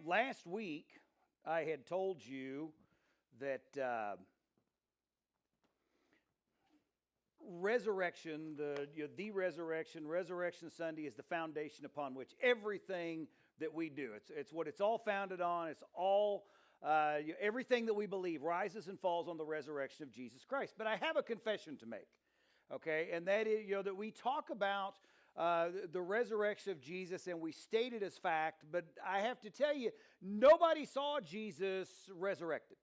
Last week, I had told you that resurrection, the resurrection, Resurrection Sunday is the foundation upon which everything that we do. It's what it's all founded on. It's all everything that we believe rises and falls on the resurrection of Jesus Christ. But I have a confession to make, okay, and that is that we talk about the resurrection of Jesus, and we state it as fact, but I have to tell you, nobody saw Jesus resurrected.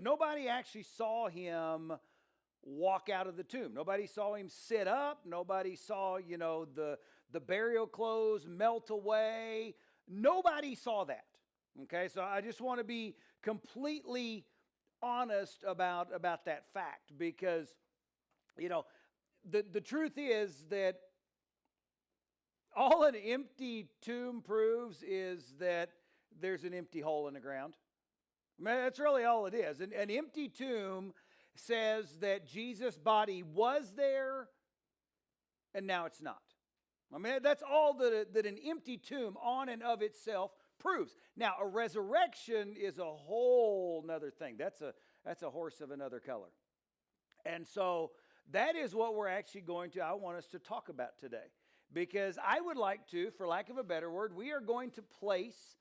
Nobody actually saw him walk out of the tomb. Nobody saw him sit up. Nobody saw, the burial clothes melt away. Nobody saw that. Okay, so I just want to be completely honest about that fact, because, the truth is that all an empty tomb proves is that there's an empty hole in the ground. I mean, that's really all it is. An empty tomb says that Jesus' body was there and now it's not. I mean, that's all that an empty tomb on and of itself proves. Now, a resurrection is a whole nother thing. That's a horse of another color. And so that is what we're actually I want us to talk about today. Because I would like to, for lack of a better word, we are going to place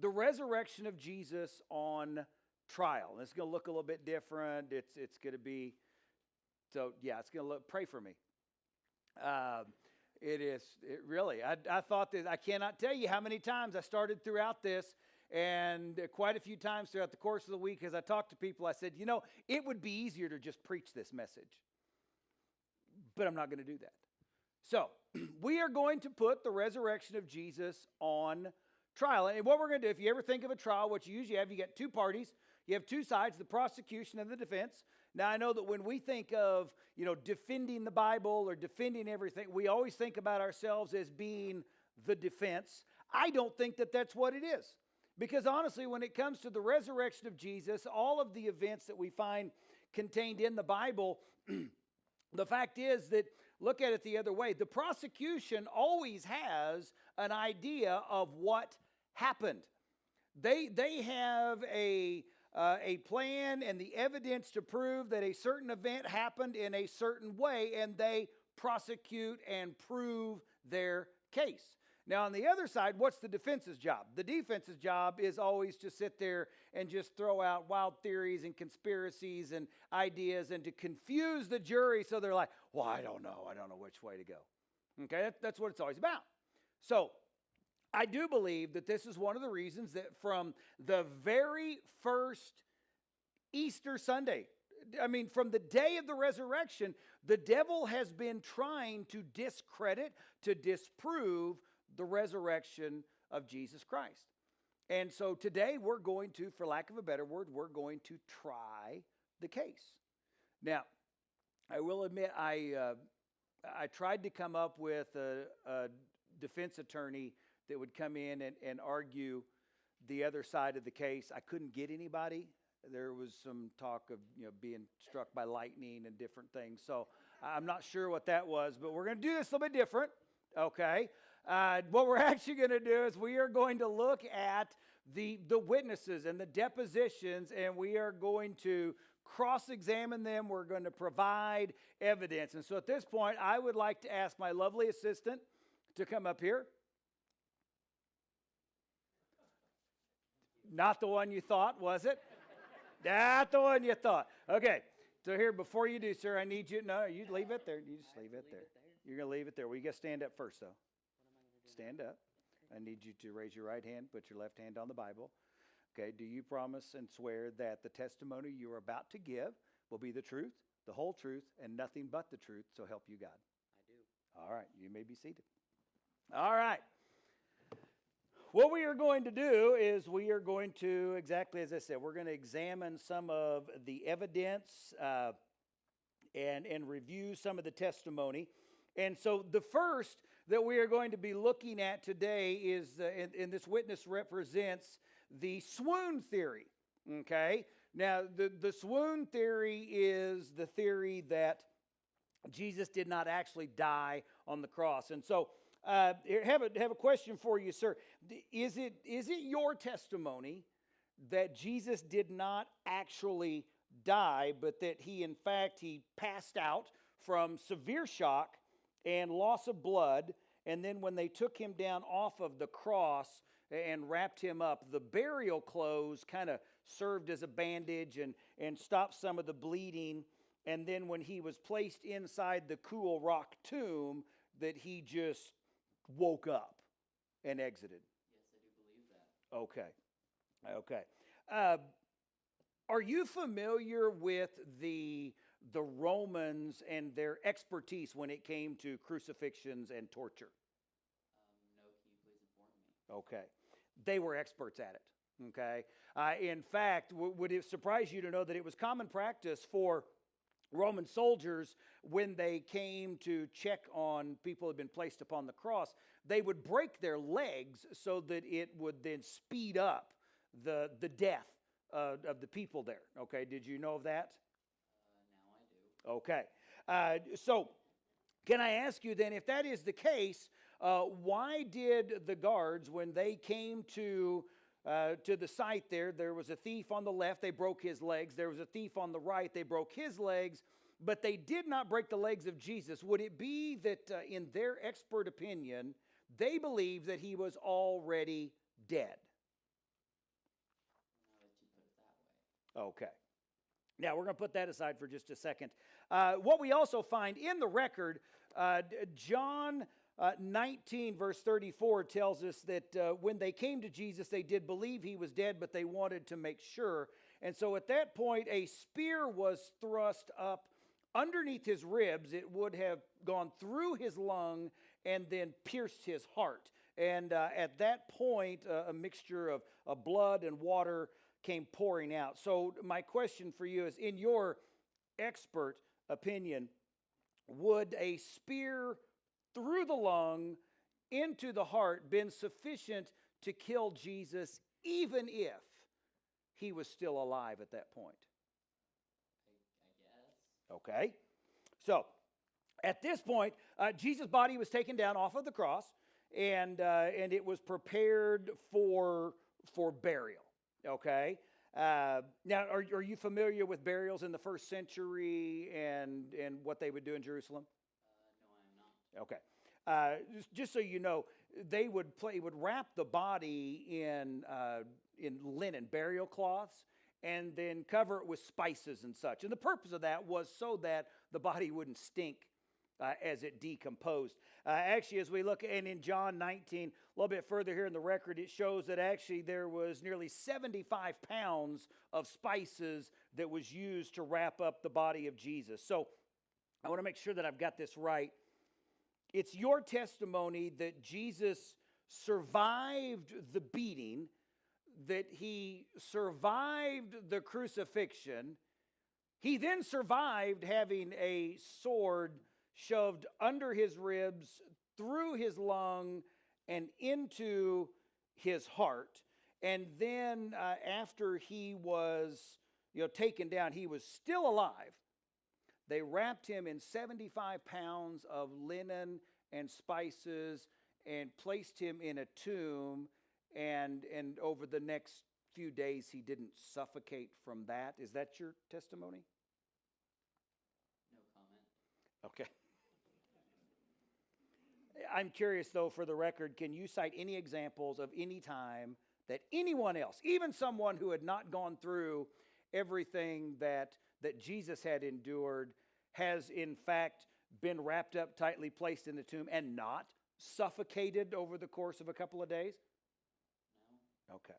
the resurrection of Jesus on trial. And it's going to look a little bit different. It's going to be, it's going to look, pray for me. It really, I thought that, I cannot tell you how many times I started throughout this, and quite a few times throughout the course of the week as I talked to people, I said, it would be easier to just preach this message. But I'm not going to do that. So, we are going to put the resurrection of Jesus on trial. And what we're going to do, if you ever think of a trial, what you usually have, you get two parties. You have two sides, the prosecution and the defense. Now, I know that when we think of, defending the Bible or defending everything, we always think about ourselves as being the defense. I don't think that that's what it is. Because honestly, when it comes to the resurrection of Jesus, all of the events that we find contained in the Bible, the fact is that, look at it the other way. The prosecution always has an idea of what happened. They have a plan and the evidence to prove that a certain event happened in a certain way, and they prosecute and prove their case. Now, on the other side, what's the defense's job? The defense's job is always to sit there and just throw out wild theories and conspiracies and ideas and to confuse the jury so they're like, well, I don't know which way to go. Okay, that's what it's always about. So, I do believe that this is one of the reasons that from the very first Easter Sunday, from the day of the resurrection, the devil has been trying to discredit, to disprove the resurrection of Jesus Christ. And so today we're going to, for lack of a better word, we're going to try the case. Now, I will admit, I tried to come up with a defense attorney that would come in and argue the other side of the case. I couldn't get anybody. There was some talk of being struck by lightning and different things. So I'm not sure what that was, but we're going to do this a little bit different. Okay. What we're actually going to do is we are going to look at the witnesses and the depositions, and we are going to cross-examine them. We're going to provide evidence. And so at this point, I would like to ask my lovely assistant to come up here. Not the one you thought, was it? Not the one you thought. Okay. So here, before you do, sir, I need you. No, you leave it there. You just leave it there. You're going to leave it there. Well, you got to stand up first, though. Stand up. I need you to raise your right hand, put your left hand on the Bible. Okay. Do you promise and swear that the testimony you are about to give will be the truth, the whole truth, and nothing but the truth, so help you God? I do. All right. You may be seated. All right. What we are going to do is we are going to, exactly as I said, we're going to examine some of the evidence and review some of the testimony. And so the first that we are going to be looking at today is, and this witness represents the Swoon Theory. Okay? Now, the Swoon Theory is the theory that Jesus did not actually die on the cross. And so Have a question for you, sir. Is it your testimony that Jesus did not actually die, but that he passed out from severe shock and loss of blood, and then when they took him down off of the cross and wrapped him up, the burial clothes kind of served as a bandage and stopped some of the bleeding, and then when he was placed inside the cool rock tomb, that he just woke up and exited? Yes, I do believe that. Okay. Are you familiar with the Romans and their expertise when it came to crucifixions and torture? No, can you please inform me? Okay. They were experts at it. Okay. In fact, would it surprise you to know that it was common practice for Roman soldiers, when they came to check on people who had been placed upon the cross, they would break their legs so that it would then speed up the death of the people there. Okay, did you know of that? Now I do. Okay. So can I ask you then, if that is the case, why did the guards, when they came to the site there was a thief on the left, they broke his legs. There was a thief on the right, they broke his legs, but they did not break the legs of Jesus. Would it be that in their expert opinion, they believed that he was already dead? Now that you put it that way. Okay. Now, we're going to put that aside for just a second. What we also find in the record, John 19 verse 34 tells us that when they came to Jesus, they did believe he was dead, but they wanted to make sure. And so at that point, a spear was thrust up underneath his ribs. It would have gone through his lung and then pierced his heart. And at that point, a mixture of blood and water came pouring out. So my question for you is, in your expert opinion, would a spear through the lung into the heart been sufficient to kill Jesus, even if he was still alive at that point? I guess. Okay. So at this point, Jesus' body was taken down off of the cross, and it was prepared for burial. Okay. Now, are you familiar with burials in the first century and what they would do in Jerusalem? No, I am not. Okay. Just so you know, they would wrap the body in linen burial cloths and then cover it with spices and such. And the purpose of that was so that the body wouldn't stink as it decomposed. Actually, as we look, and in John 19, a little bit further here in the record, it shows that actually there was nearly 75 pounds of spices that was used to wrap up the body of Jesus. So I want to make sure that I've got this right. It's your testimony that Jesus survived the beating, that he survived the crucifixion. He then survived having a sword shoved under his ribs, through his lung, and into his heart. And then after he was taken down, he was still alive. They wrapped him in 75 pounds of linen and spices and placed him in a tomb. And over the next few days, he didn't suffocate from that. Is that your testimony? No comment. Okay. I'm curious, though, for the record, can you cite any examples of any time that anyone else, even someone who had not gone through everything that Jesus had endured, has in fact been wrapped up tightly, placed in the tomb, and not suffocated over the course of a couple of days? No. Okay.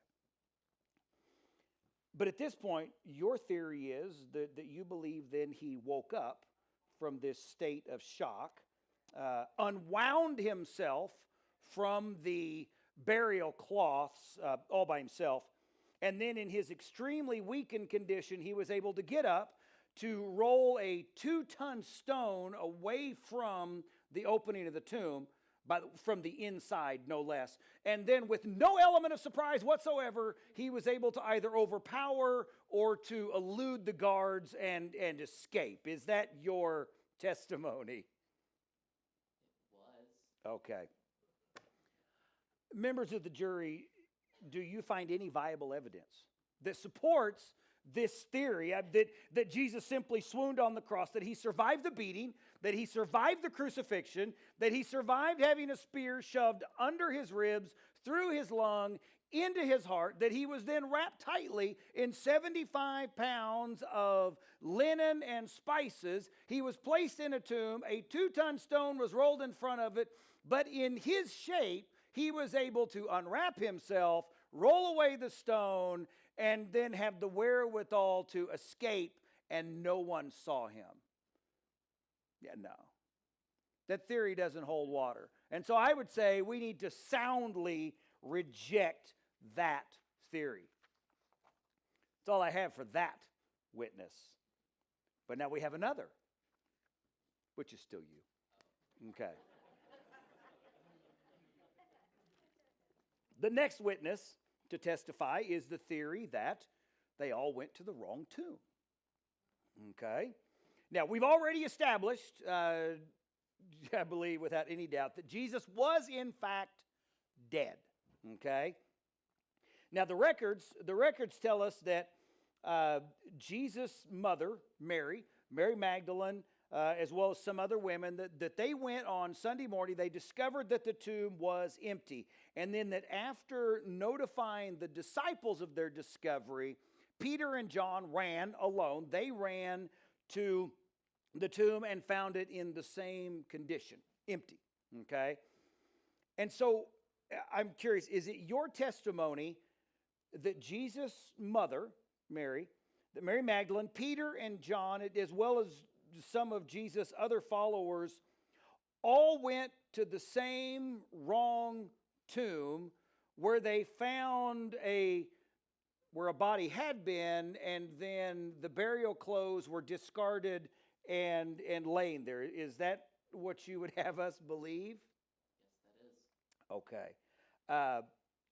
But at this point, your theory is that you believe then he woke up from this state of shock, unwound himself from the burial cloths all by himself, and then in his extremely weakened condition, he was able to get up to roll a 2-ton stone away from the opening of the tomb, from the inside, no less. And then with no element of surprise whatsoever, he was able to either overpower or to elude the guards and escape. Is that your testimony? It was. Okay. Members of the jury, do you find any viable evidence that supports this theory that Jesus simply swooned on the cross, that he survived the beating, that he survived the crucifixion, that he survived having a spear shoved under his ribs, through his lung, into his heart, that he was then wrapped tightly in 75 pounds of linen and spices. He was placed in a tomb. A 2-ton stone was rolled in front of it, but in his shape, he was able to unwrap himself, roll away the stone, and then have the wherewithal to escape, and no one saw him. Yeah, no. That theory doesn't hold water. And so I would say we need to soundly reject that theory. That's all I have for that witness. But now we have another, which is still you. Okay. The next witness to testify is the theory that they all went to the wrong tomb. Okay. Now, we've already established, I believe without any doubt, that Jesus was in fact dead. Okay. Now, the records tell us that Jesus' mother, Mary Magdalene, as well as some other women, that they went on Sunday morning, they discovered that the tomb was empty. And then that after notifying the disciples of their discovery, Peter and John ran alone. They ran to the tomb and found it in the same condition, empty. Okay? And so I'm curious, is it your testimony that Jesus' mother, Mary Magdalene, Peter and John, as well as some of Jesus' other followers, all went to the same wrong tomb where they found where a body had been, and then the burial clothes were discarded and laying there? Is that what you would have us believe? Yes, that is. Okay.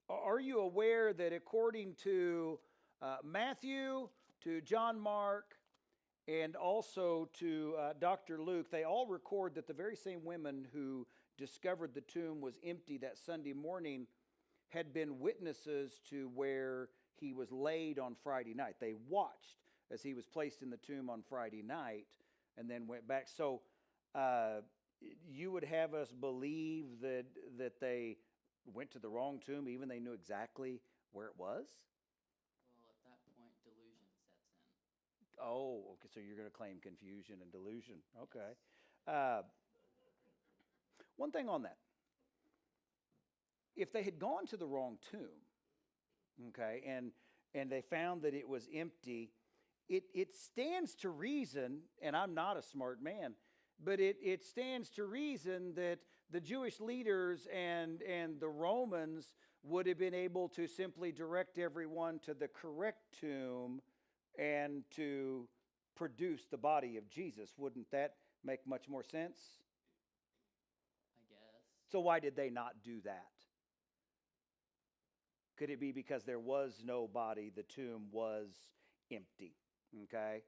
Are you aware that according to Matthew, to John Mark, and also to Dr. Luke, they all record that the very same women who discovered the tomb was empty that Sunday morning had been witnesses to where he was laid on Friday night. They watched as he was placed in the tomb on Friday night and then went back. So you would have us believe that they went to the wrong tomb, even they knew exactly where it was? Well, at that point, delusion sets in. Oh, okay, so you're going to claim confusion and delusion. Okay. One thing on that. If they had gone to the wrong tomb, okay, and they found that it was empty, it stands to reason, and I'm not a smart man, but it stands to reason that the Jewish leaders and the Romans would have been able to simply direct everyone to the correct tomb and to produce the body of Jesus. Wouldn't that make much more sense? I guess. So why did they not do that? Could it be because there was no body, the tomb was empty? Okay?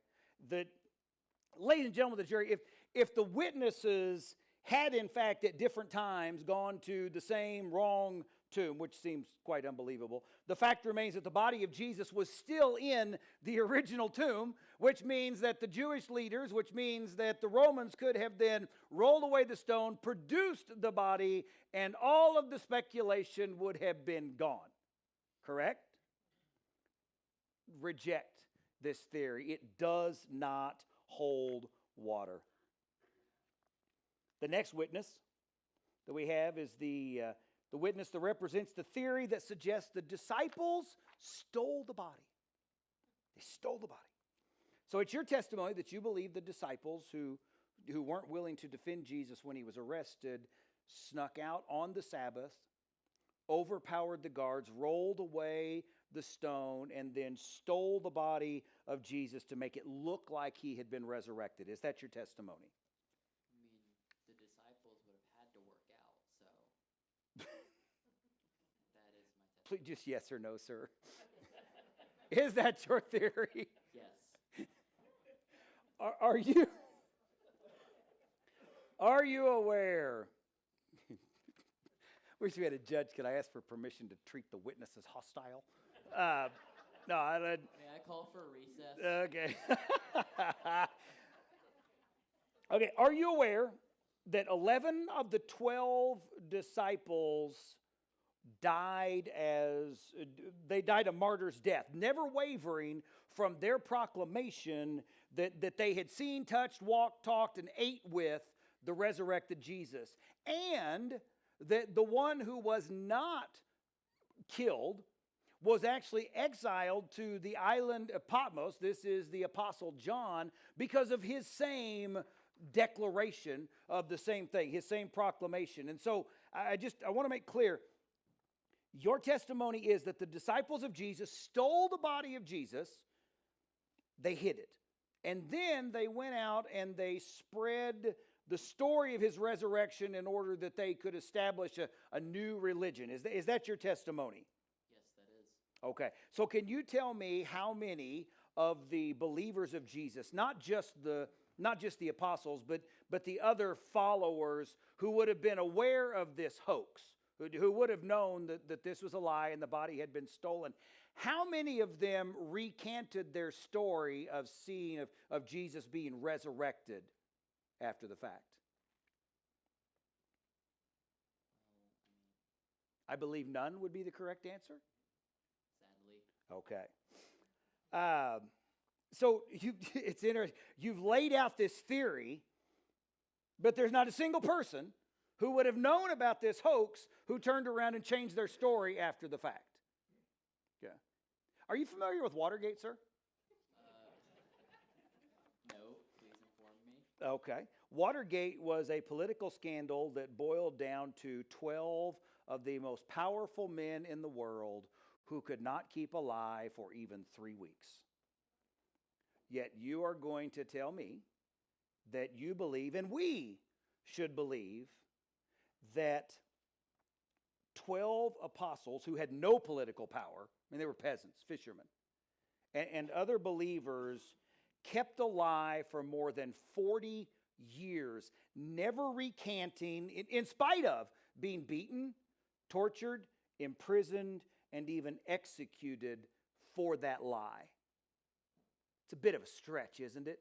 Ladies and gentlemen of the jury, if the witnesses had in fact at different times gone to the same wrong tomb, which seems quite unbelievable, the fact remains that the body of Jesus was still in the original tomb, which means that the Jewish leaders, which means that the Romans could have then rolled away the stone, produced the body, and all of the speculation would have been gone. Correct? Reject this theory. It does not hold water. The next witness that we have is the witness that represents the theory that suggests the disciples stole the body. They stole the body. So it's your testimony that you believe the disciples who weren't willing to defend Jesus when he was arrested snuck out on the Sabbath, overpowered the guards, rolled away the stone, and then stole the body of Jesus to make it look like he had been resurrected. Is that your testimony? I mean, the disciples would have had to work out, so that is my testimony. Please, just yes or no, sir. Is that your theory? Yes. Are you aware? Wish we had a judge. Could I ask for permission to treat the witness as hostile? No, May I call for a recess? okay. Okay, are you aware that 11 of the 12 disciples died a martyr's death, never wavering from their proclamation that they had seen, touched, walked, talked, and ate with the resurrected Jesus, and that the one who was not killed was actually exiled to the island of Patmos. This is the Apostle John, because of his same declaration of the same thing, his same proclamation. And so I want to make clear, your testimony is that the disciples of Jesus stole the body of Jesus, they hid it, and then they went out and they spread the story of his resurrection in order that they could establish a new religion. Is that your testimony? Yes, that is. Okay, so can you tell me how many of the believers of Jesus, not just the apostles, but the other followers who would have been aware of this hoax, who would have known that this was a lie and the body had been stolen, how many of them recanted their story of seeing of Jesus being resurrected after the fact? I believe none would be the correct answer. Sadly. Okay. So it's interesting. You've laid out this theory, but there's not a single person who would have known about this hoax who turned around and changed their story after the fact. Yeah. Are you familiar with Watergate, sir? No, please inform me. Okay. Watergate was a political scandal that boiled down to 12 of the most powerful men in the world who could not keep a lie for even 3 weeks. Yet you are going to tell me that you believe, and we should believe, that 12 apostles who had no political power, I mean, they were peasants, fishermen, and other believers kept a lie for more than 40 years, never recanting, in spite of being beaten, tortured, imprisoned, and even executed for that lie. It's a bit of a stretch, isn't it?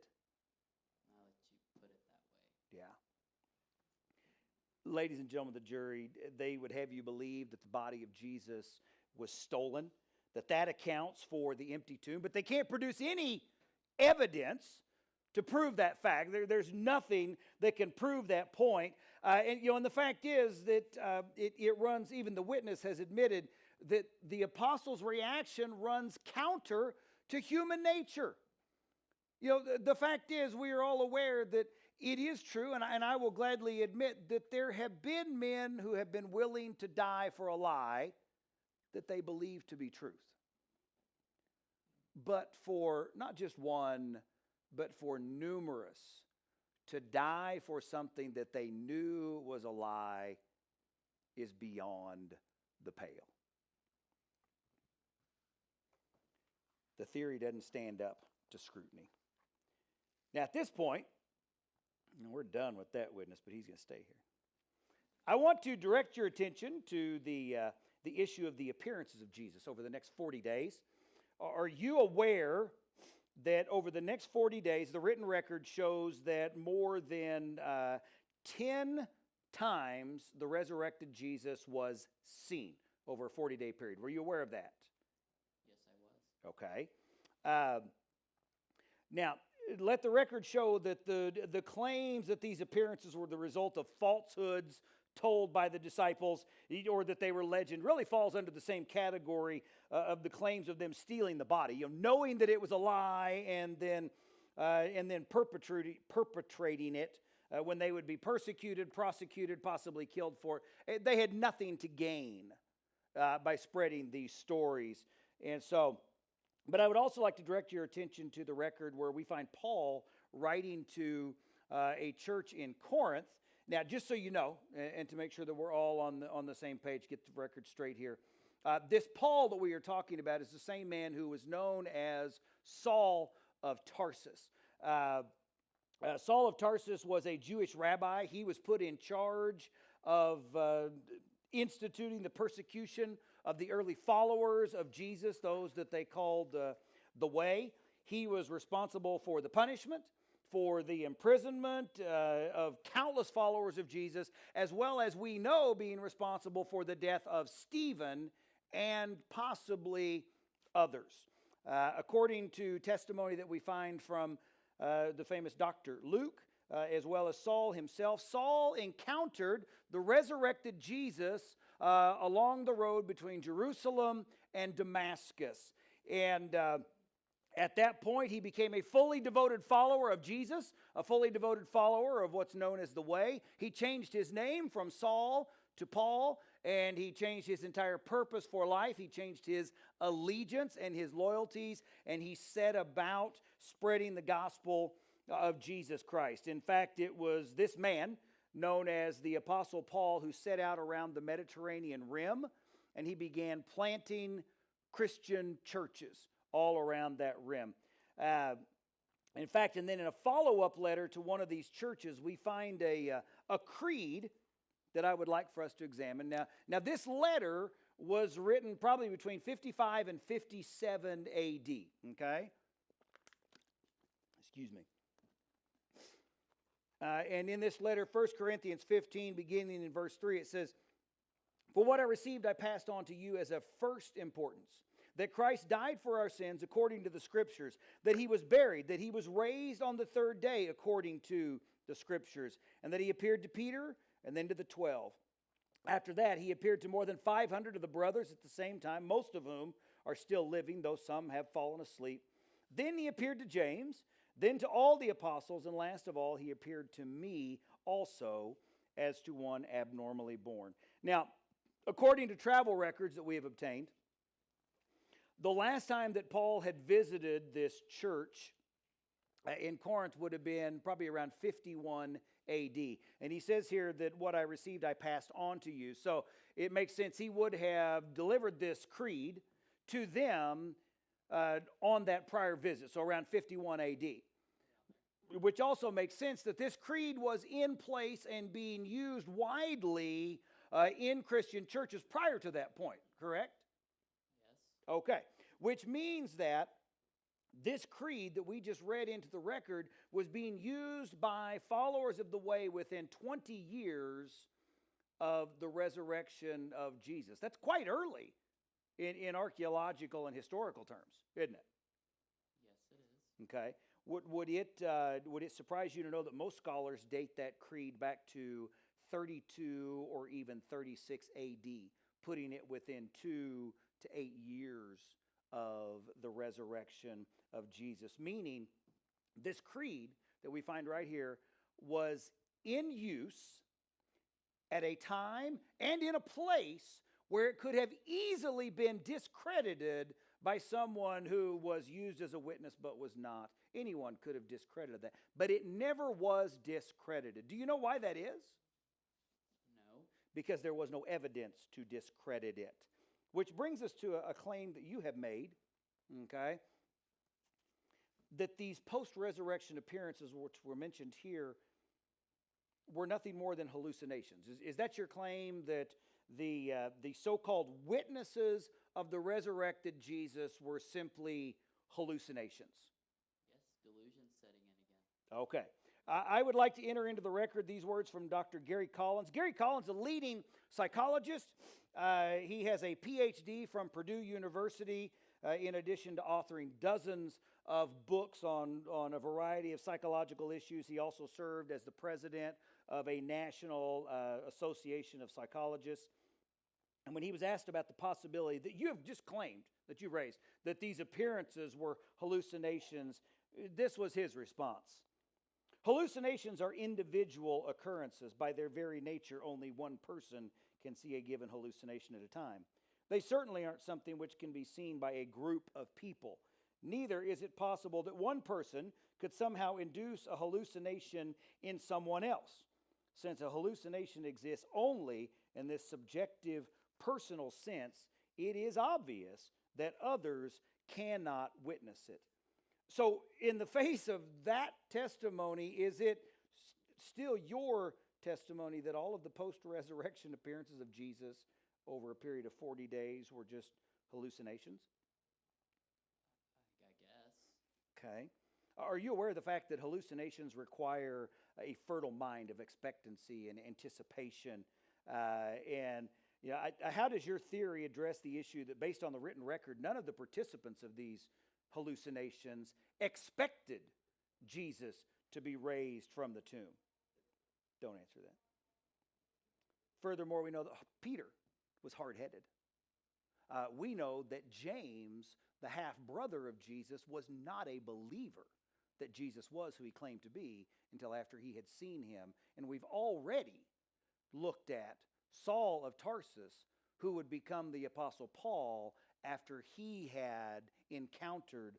Now that you put it that way. Yeah. Ladies and gentlemen of the jury, they would have you believe that the body of Jesus was stolen, that accounts for the empty tomb, but they can't produce any evidence to prove that fact. There's nothing that can prove that point. And the fact is that it runs, even the witness has admitted that the apostles' reaction runs counter to human nature. The fact is, we are all aware that it is true, and I will gladly admit that there have been men who have been willing to die for a lie that they believe to be truth. But for not just one, but for numerous, to die for something that they knew was a lie is beyond the pale. The theory doesn't stand up to scrutiny. Now, at this point, we're done with that witness, but he's going to stay here. I want to direct your attention to the issue of the appearances of Jesus over the next 40 days. Are you aware that over the next 40 days, the written record shows that more than 10 times the resurrected Jesus was seen over a 40-day period? Were you aware of that? Yes, I was. Okay. Now, let the record show that the claims that these appearances were the result of falsehoods told by the disciples, or that they were legend, really falls under the same category of the claims of them stealing the body, knowing that it was a lie, and then perpetrating it when they would be persecuted, prosecuted, possibly killed for it. They had nothing to gain by spreading these stories. And so, but I would also like to direct your attention to the record where we find Paul writing to a church in Corinth. Now, just so you know, and to make sure that we're all on the same page, get the record straight here, this Paul that we are talking about is the same man who was known as Saul of Tarsus. Saul of Tarsus was a Jewish rabbi. He was put in charge of instituting the persecution of the early followers of Jesus, those that they called the Way. He was responsible for the punishment, for the imprisonment of countless followers of Jesus, as well as we know being responsible for the death of Stephen and possibly others. According to testimony that we find from the famous Dr. Luke, as well as Saul himself, Saul encountered the resurrected Jesus along the road between Jerusalem and Damascus. And at that point, he became a fully devoted follower of Jesus, a fully devoted follower of what's known as the Way. He changed his name from Saul to Paul, and he changed his entire purpose for life. He changed his allegiance and his loyalties, and he set about spreading the gospel of Jesus Christ. In fact, it was this man, known as the Apostle Paul, who set out around the Mediterranean rim, and he began planting Christian churches all around that rim. In fact, and then in a follow-up letter to one of these churches, we find a creed that I would like for us to examine. Now this letter was written probably between 55 and 57 AD, okay? Excuse me. And in this letter, 1 Corinthians 15, beginning in verse 3, it says, "For what I received I passed on to you as of first importance, that Christ died for our sins according to the Scriptures, that he was buried, that he was raised on the third day according to the Scriptures, and that he appeared to Peter and then to the 12. After that, he appeared to more than 500 of the brothers at the same time, most of whom are still living, though some have fallen asleep. Then he appeared to James, then to all the apostles, and last of all, he appeared to me also as to one abnormally born." Now, according to travel records that we have obtained, the last time that Paul had visited this church in Corinth would have been probably around 51 AD. And he says here that what I received I passed on to you. So it makes sense he would have delivered this creed to them on that prior visit, so around 51 AD. Which also makes sense that this creed was in place and being used widely in Christian churches prior to that point, correct? Yes. Okay, which means that this creed that we just read into the record was being used by followers of the Way within 20 years of the resurrection of Jesus. That's quite early in archaeological and historical terms, isn't it? Yes, it is. Okay. Would it surprise you to know that most scholars date that creed back to 32 or even 36 AD, putting it within 2 to 8 years of the resurrection of Jesus? Meaning, this creed that we find right here was in use at a time and in a place where it could have easily been discredited by someone who was used as a witness but was not. Anyone could have discredited that. But it never was discredited. Do you know why that is? No. Because there was no evidence to discredit it. Which brings us to a claim that you have made, okay? That these post-resurrection appearances, which were mentioned here, were nothing more than hallucinations. Is that your claim, that the so-called witnesses of the resurrected Jesus were simply hallucinations? Yes, delusion setting in again. Okay. I would like to enter into the record these words from Dr. Gary Collins. Gary Collins, a leading psychologist. He has a PhD from Purdue University, in addition to authoring dozens of books on a variety of psychological issues. He also served as the president of a national association of psychologists. And when he was asked about the possibility that you have just claimed, that you raised, that these appearances were hallucinations, this was his response. Hallucinations are individual occurrences. By their very nature, only one person can see a given hallucination at a time. They certainly aren't something which can be seen by a group of people. Neither is it possible that one person could somehow induce a hallucination in someone else. Since a hallucination exists only in this subjective, personal sense, it is obvious that others cannot witness it. So, in the face of that testimony, is it still your testimony that all of the post-resurrection appearances of Jesus over a period of 40 days were just hallucinations? I guess. Okay. Are you aware of the fact that hallucinations require a fertile mind of expectancy and anticipation? How does your theory address the issue that based on the written record, none of the participants of these hallucinations expected Jesus to be raised from the tomb? Don't answer that. Furthermore, we know that Peter was hard-headed. We know that James, the half-brother of Jesus, was not a believer that Jesus was who he claimed to be until after he had seen him. And we've already looked at Saul of Tarsus, who would become the Apostle Paul after he had encountered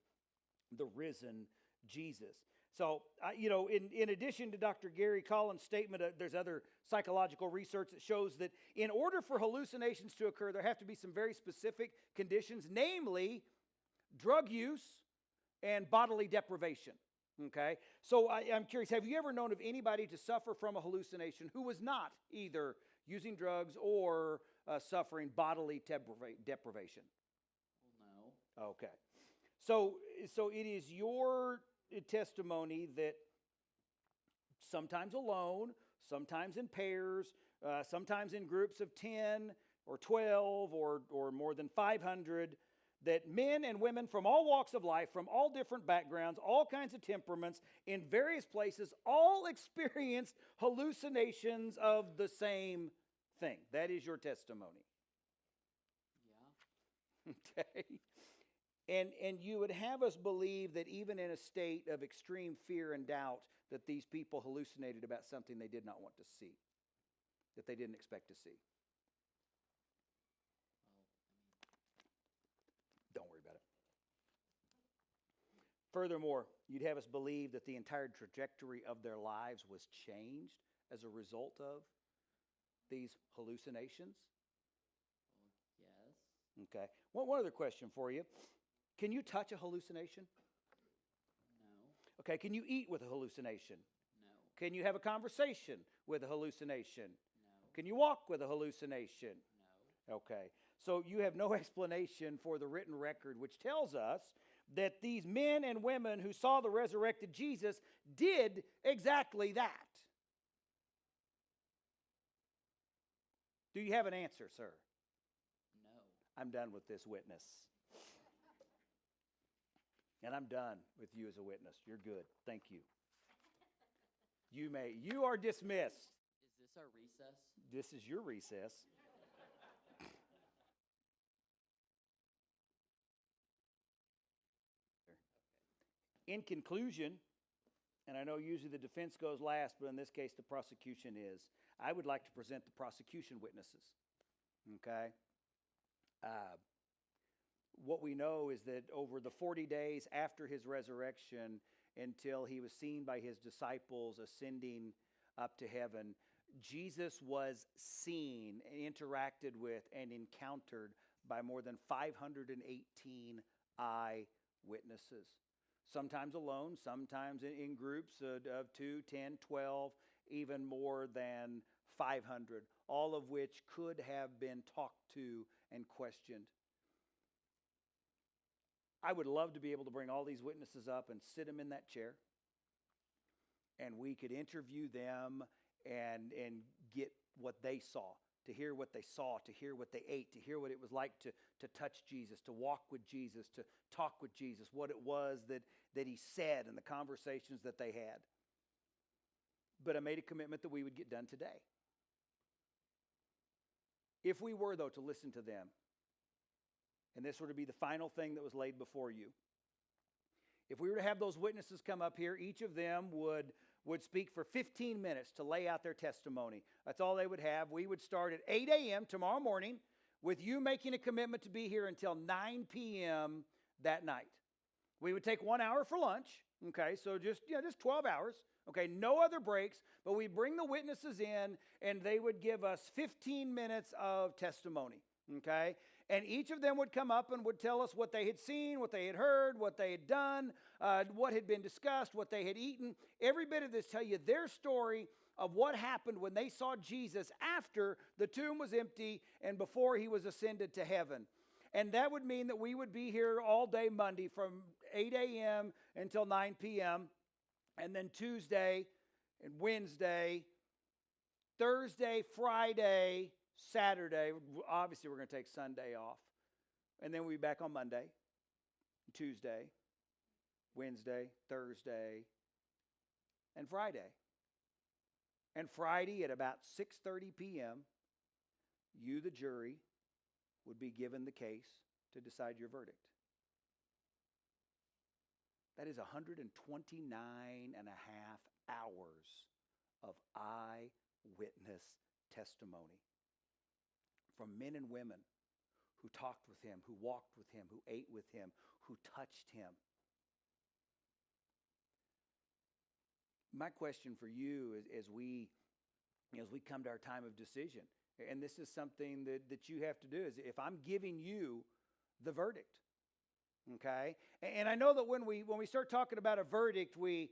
the risen Jesus. So, in addition to Dr. Gary Collins' statement, there's other psychological research that shows that in order for hallucinations to occur, there have to be some very specific conditions, namely drug use and bodily deprivation. Okay? So I'm curious, have you ever known of anybody to suffer from a hallucination who was not either using drugs or suffering bodily deprivation? Well, no. Okay. So it is your testimony that sometimes alone, sometimes in pairs, sometimes in groups of 10 or 12 or more than 500, that men and women from all walks of life, from all different backgrounds, all kinds of temperaments, in various places, all experienced hallucinations of the same thing. That is your testimony. Yeah. Okay. And you would have us believe that even in a state of extreme fear and doubt, that these people hallucinated about something they did not want to see, that they didn't expect to see. Don't worry about it. Furthermore, you'd have us believe that the entire trajectory of their lives was changed as a result of these hallucinations. Yes. Okay. One other question for you. Can you touch a hallucination? No. Okay. Can you eat with a hallucination? No. Can you have a conversation with a hallucination? No. Can you walk with a hallucination? No. Okay. So you have no explanation for the written record, which tells us that these men and women who saw the resurrected Jesus did exactly that. Do you have an answer, sir? No. I'm done with this witness. And I'm done with you as a witness. You're good. Thank you. You are dismissed. Is this our recess? This is your recess. In conclusion, and I know usually the defense goes last, but in this case the prosecution is, I would like to present the prosecution witnesses. Okay? What we know is that over the 40 days after his resurrection until he was seen by his disciples ascending up to heaven, Jesus was seen and interacted with and encountered by more than 518 eyewitnesses. Sometimes alone, sometimes in groups of 2, 10, 12, even more than 500, all of which could have been talked to and questioned. I would love to be able to bring all these witnesses up and sit them in that chair, and we could interview them and get what they saw, to hear what they saw, to hear what they ate, to hear what it was like to touch Jesus, to walk with Jesus, to talk with Jesus, what it was that he said and the conversations that they had. But I made a commitment that we would get done today. If we were, though, to listen to them, and this were to be the final thing that was laid before you, if we were to have those witnesses come up here, each of them would speak for 15 minutes to lay out their testimony. That's all they would have. We would start at 8 a.m. tomorrow morning with you making a commitment to be here until 9 p.m. that night. We would take 1 hour for lunch, okay, so just 12 hours, okay, no other breaks, but we'd bring the witnesses in and they would give us 15 minutes of testimony, okay? And each of them would come up and would tell us what they had seen, what they had heard, what they had done, what had been discussed, what they had eaten. Every bit of this tell you their story of what happened when they saw Jesus after the tomb was empty and before he was ascended to heaven. And that would mean that we would be here all day Monday from 8 a.m. until 9 p.m. And then Tuesday and Wednesday, Thursday, Friday, Saturday. Obviously, we're going to take Sunday off. And then we'll be back on Monday, Tuesday, Wednesday, Thursday, and Friday. And Friday at about 6:30 p.m., you, the jury, would be given the case to decide your verdict. That is 129 and a half hours of eyewitness testimony from men and women who talked with him, who walked with him, who ate with him, who touched him. My question for you is as we come to our time of decision, and this is something that you have to do, is if I'm giving you the verdict, okay? And I know that when we start talking about a verdict, we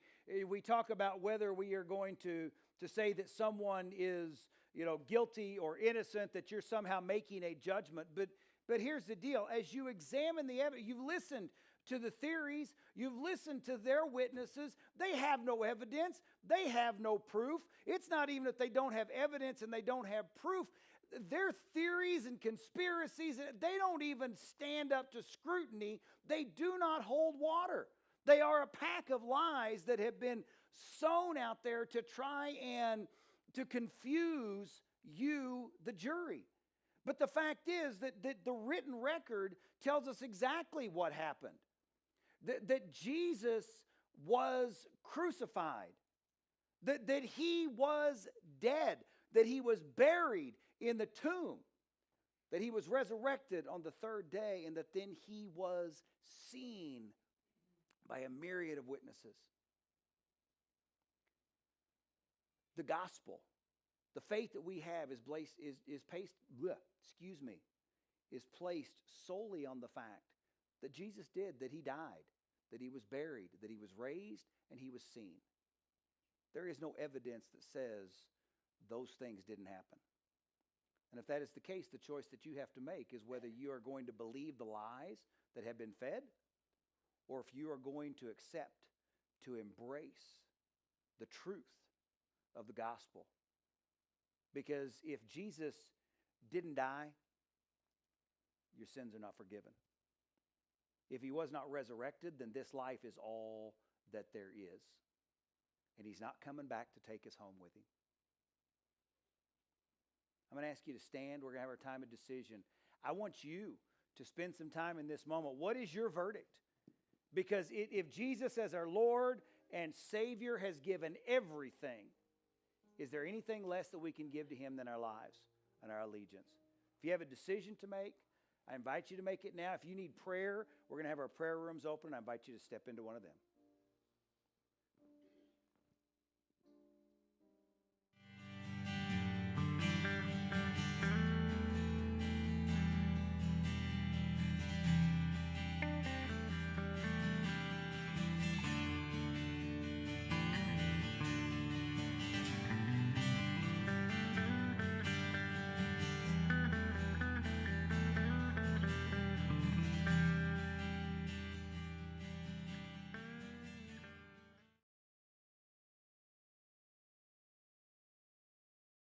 talk about whether we are going to say that someone is, guilty or innocent, that you're somehow making a judgment. But here's the deal. As you examine the evidence, you've listened to the theories, you've listened to their witnesses. They have no evidence. They have no proof. It's not even that they don't have evidence and they don't have proof. Their theories and conspiracies, they don't even stand up to scrutiny. They do not hold water. They are a pack of lies that have been sown out there to try and to confuse you, the jury. But the fact is that the written record tells us exactly what happened. That Jesus was crucified. That he was dead. That he was buried in the tomb. That he was resurrected on the third day. And that then he was seen by a myriad of witnesses. The gospel, the faith that we have is placed solely on the fact that Jesus did, that he died, that he was buried, that he was raised, and he was seen. There is no evidence that says those things didn't happen. And if that is the case, the choice that you have to make is whether you are going to believe the lies that have been fed, or if you are going to accept, to embrace the truth of the gospel. Because if Jesus didn't die, your sins are not forgiven. If he was not resurrected, then this life is all that there is. And he's not coming back to take us home with him. I'm going to ask you to stand. We're going to have our time of decision. I want you to spend some time in this moment. What is your verdict? Because if Jesus as our Lord and Savior has given everything, is there anything less that we can give to him than our lives and our allegiance? If you have a decision to make, I invite you to make it now. If you need prayer, we're going to have our prayer rooms open. I invite you to step into one of them.